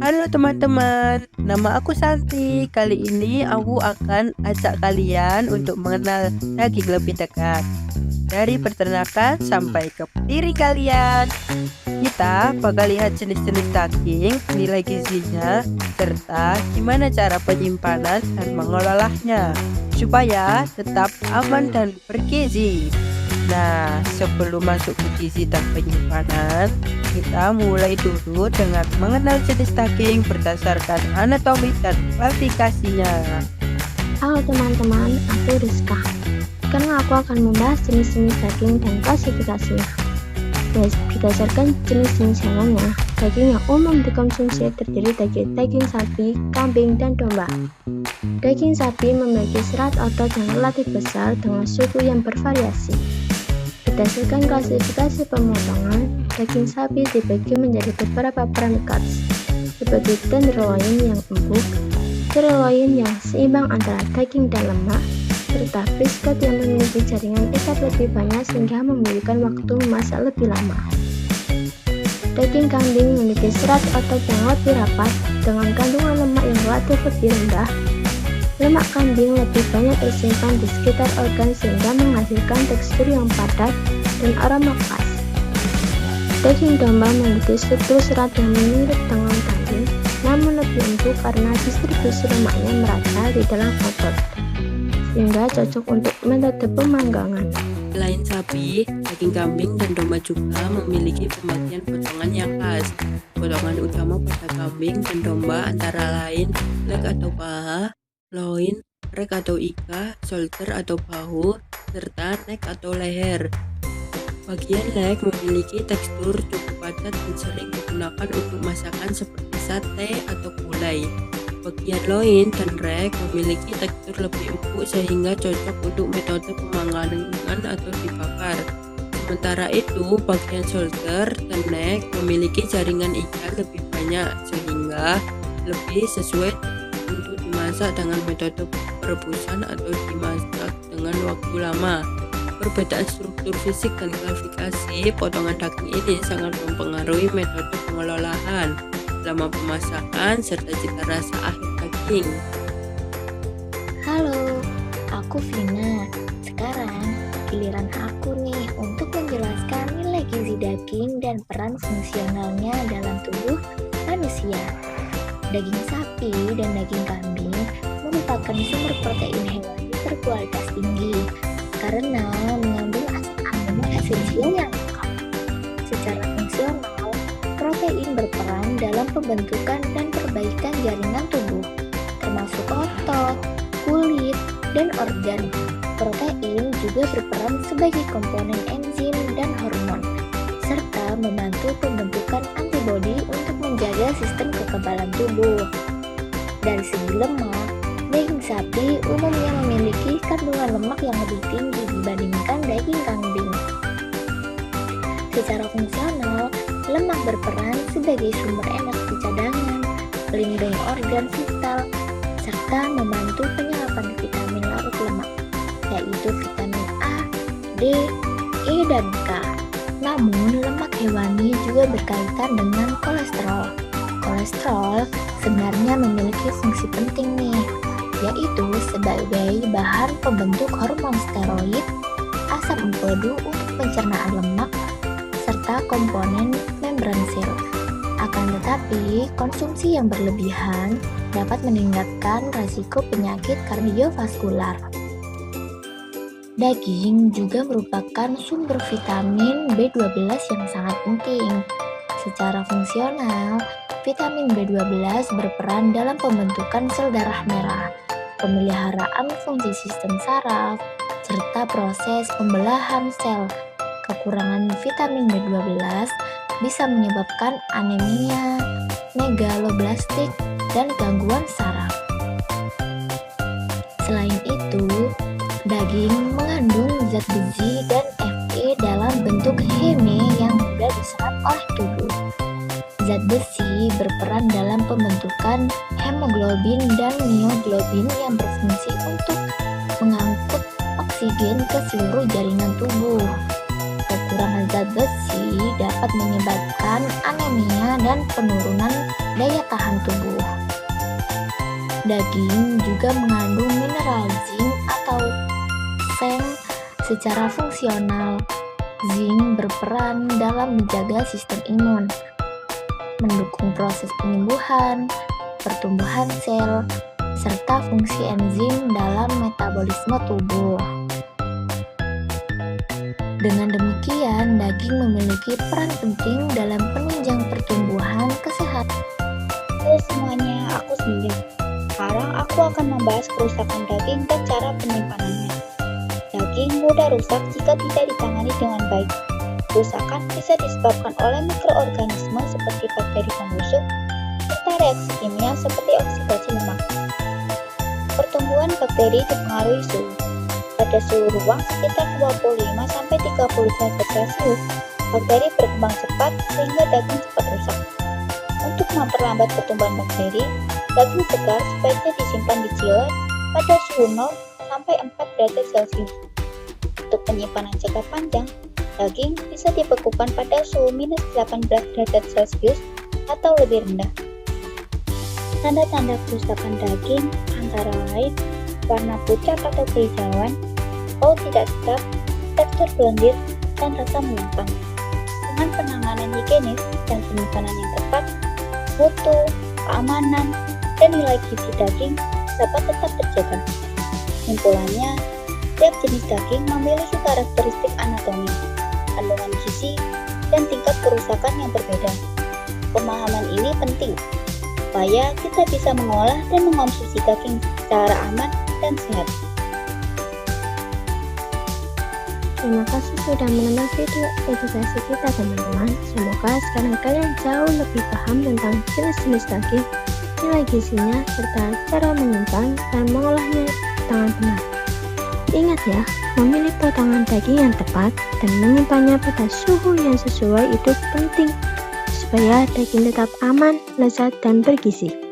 Halo teman-teman, nama aku Santi. Kali ini aku akan ajak kalian untuk mengenal daging lebih dekat. Dari peternakan sampai ke piring kalian. Kita bakal lihat jenis-jenis daging, nilai gizinya, serta gimana cara penyimpanan dan mengolahnya supaya tetap aman dan bergizi. Nah, sebelum masuk ke gizi dan penyimpanan, kita mulai dulu dengan mengenal jenis daging berdasarkan anatomi dan klasifikasinya. Halo teman-teman, aku Rizka. Sekarang aku akan membahas jenis-jenis daging dan klasifikasinya. Berdasarkan jenis-jenis hewannya, daging yang umum dikonsumsi terdiri dari daging sapi, kambing, dan domba. Daging sapi memiliki serat otot yang relatif besar dengan suhu yang bervariasi. Berdasarkan klasifikasi pemotongan, daging sapi dibagi menjadi beberapa parameter, seperti tenderloin yang empuk, sirloin yang seimbang antara daging dan lemak, serta brisket yang memiliki jaringan ikat lebih banyak sehingga membutuhkan waktu memasak lebih lama. Daging kambing memiliki serat otot yang lebih rapat dengan kandungan lemak yang relatif lebih rendah. Lemak kambing lebih banyak tersimpan di sekitar organ sehingga menghasilkan tekstur yang padat dan aroma khas. Daging domba memiliki struktur serat yang mirip dengan kambing, namun lebih empuk karena distribusi lemaknya merata di dalam otot, sehingga cocok untuk metode pemanggangan. Selain sapi, daging kambing dan domba juga memiliki pembagian potongan yang khas. Potongan utama pada kambing dan domba antara lain leg atau paha, loin, rek atau ika, shoulder atau bahu, serta neck atau leher. Bagian leg memiliki tekstur cukup padat dan sering digunakan untuk masakan seperti sate atau gulai. Bagian loin dan rek memiliki tekstur lebih empuk sehingga cocok untuk metode pemanggangan atau dibakar. Sementara itu, bagian shoulder dan neck memiliki jaringan ikan lebih banyak sehingga lebih sesuai untuk dimasak dengan metode perebusan atau dimasak dengan waktu lama. Perbedaan struktur fisik dan klasifikasi potongan daging ini sangat mempengaruhi metode pengelolaan selama pemasakan serta cita rasa akhir daging. Halo, aku Vina. Sekarang giliran aku nih untuk menjelaskan nilai gizi daging dan peran fungsionalnya dalam tubuh manusia. Daging sapi dan daging kambing merupakan sumber protein hewani berkualitas tinggi karena mengandung asam amino esensial yang lengkap. Secara fungsional, protein berperan dalam pembentukan dan perbaikan jaringan tubuh, termasuk otot, kulit, dan organ. Protein juga berperan sebagai komponen enzim dan hormon, serta membantu pembentukan antibodi untuk menjaga sistem kekebalan tubuh. Dari segi lemak, daging sapi umumnya memiliki kandungan lemak yang lebih tinggi dibandingkan daging kambing. Secara fungsional, lemak berperan sebagai sumber energi cadangan, pelindung organ vital, serta membantu penyerapan vitamin larut lemak, yaitu vitamin A, D, E, dan K. Namun, lemak hewani juga berkaitan dengan kolesterol. Kolesterol sebenarnya memiliki fungsi penting nih, yaitu sebagai bahan pembentuk hormon steroid, asam empedu untuk pencernaan lemak, serta komponen membran sel. Akan tetapi, konsumsi yang berlebihan dapat meningkatkan risiko penyakit kardiovaskular. Daging juga merupakan sumber vitamin B12 yang sangat penting. Secara fungsional, vitamin B12 berperan dalam pembentukan sel darah merah, pemeliharaan fungsi sistem saraf, serta proses pembelahan sel. Kekurangan vitamin B12 bisa menyebabkan anemia, megaloblastik, dan gangguan saraf. Selain itu, daging mengandung zat besi dan Fe dalam bentuk heme yang mudah diserap oleh tubuh. Zat besi berperan dalam pembentukan hemoglobin dan mioglobin yang berfungsi untuk mengangkut oksigen ke seluruh jaringan tubuh. Kekurangan zat besi dapat menyebabkan anemia dan penurunan daya tahan tubuh. Daging juga mengandung mineral zinc atau seng secara fungsional. Zinc berperan dalam menjaga sistem imun, mendukung proses penyembuhan, pertumbuhan sel, serta fungsi enzim dalam metabolisme tubuh. Dengan demikian, daging memiliki peran penting dalam penunjang pertumbuhan kesehatan. Halo semuanya, aku Cindy. Sekarang aku akan membahas kerusakan daging dan cara penyimpanannya. Daging mudah rusak jika tidak ditangani dengan baik. Kerusakan bisa disebabkan oleh mikroorganisme seperti bakteri pembusuk, serta reaksi kimia seperti oksidasi lemak. Pertumbuhan bakteri dipengaruhi suhu. Pada suhu ruang sekitar 25-30 derajat Celcius, bakteri berkembang cepat sehingga daging cepat rusak. Untuk memperlambat pertumbuhan bakteri, daging segar sebaiknya disimpan di chiller pada suhu 0-4 derajat Celcius. Untuk penyimpanan jangka panjang, daging bisa dibekukan pada suhu -18 derajat Celcius atau lebih rendah. Tanda-tanda kerusakan daging antara lain warna pucat atau kehijauan, bau tidak sedap, tekstur berlendir, dan rasa melempem. Dengan penanganan higienis dan penyimpanan yang tepat, mutu, keamanan, dan nilai gizi daging dapat tetap terjaga. Kesimpulannya, setiap jenis daging memiliki karakteristik anatomi, kandungan gizi, dan tingkat kerusakan yang berbeda. Pemahaman ini penting supaya kita bisa mengolah dan mengonsumsi daging secara aman dan sehat. Terima kasih sudah menonton video edukasi kita teman-teman. Semoga sekarang kalian jauh lebih paham tentang jenis-jenis daging, nilai gizinya, serta cara menyimpan dan mengolahnya dengan benar. Ingat ya, memilih potongan daging yang tepat dan menyimpannya pada suhu yang sesuai itu penting supaya daging tetap aman, lezat, dan bergizi.